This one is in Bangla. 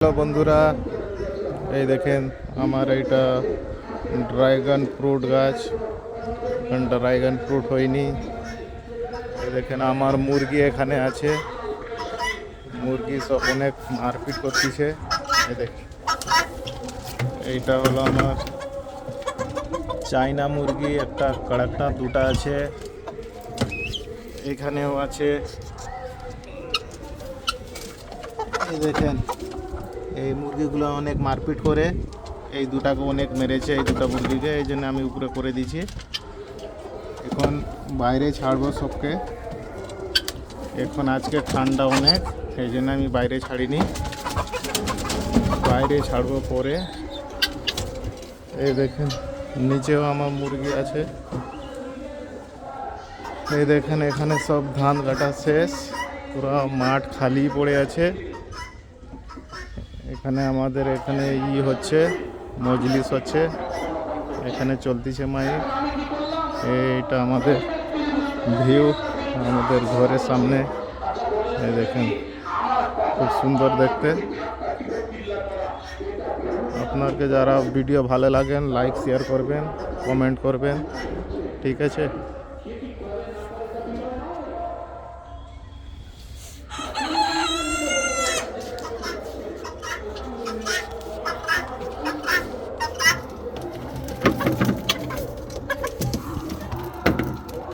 হ্যালো বন্ধুরা, এই দেখেন আমার এইটা ড্রাগন ফ্রুট গাছ। ড্রাগন ফ্রুট হয়নি। এই দেখেন আমার মুরগি এখানে আছে। মুরগি সব অনেক মারপিট করতেছে। এই দেখেন এইটা হলো আমার চাইনা মুরগি, একটা কাড়াকটা দুটা আছে, এখানেও আছে। এই দেখেন এই মুরগিগুলো অনেক মারপিট করে, এই দুটাকে অনেক মেরেছে, এই দুটা মুরগিকে, এই জন্য আমি উপরে করে দিয়েছি। এখন বাইরে ছাড়বো সবকে। এখন আজকে ঠান্ডা অনেক, এই জন্য আমি বাইরে ছাড়িনি, বাইরে ছাড়বো পরে। এই দেখেন নিচেও আমার মুরগি আছে। এই দেখেন এখানে সব ধান কাটা শেষ, পুরো মাঠ খালি পড়ে আছে। এখানে আমাদের এখানে হচ্ছে মজলিস হচ্ছে, এখানে চলতেছে মাইক। এইটা আমাদের ভিউ আমাদের ঘরের সামনে। এই দেখেন খুব সুন্দর দেখতে। আপনাকে যারা ভিডিও ভালো লাগেন লাইক শেয়ার করবেন, কমেন্ট করবেন, ঠিক আছে।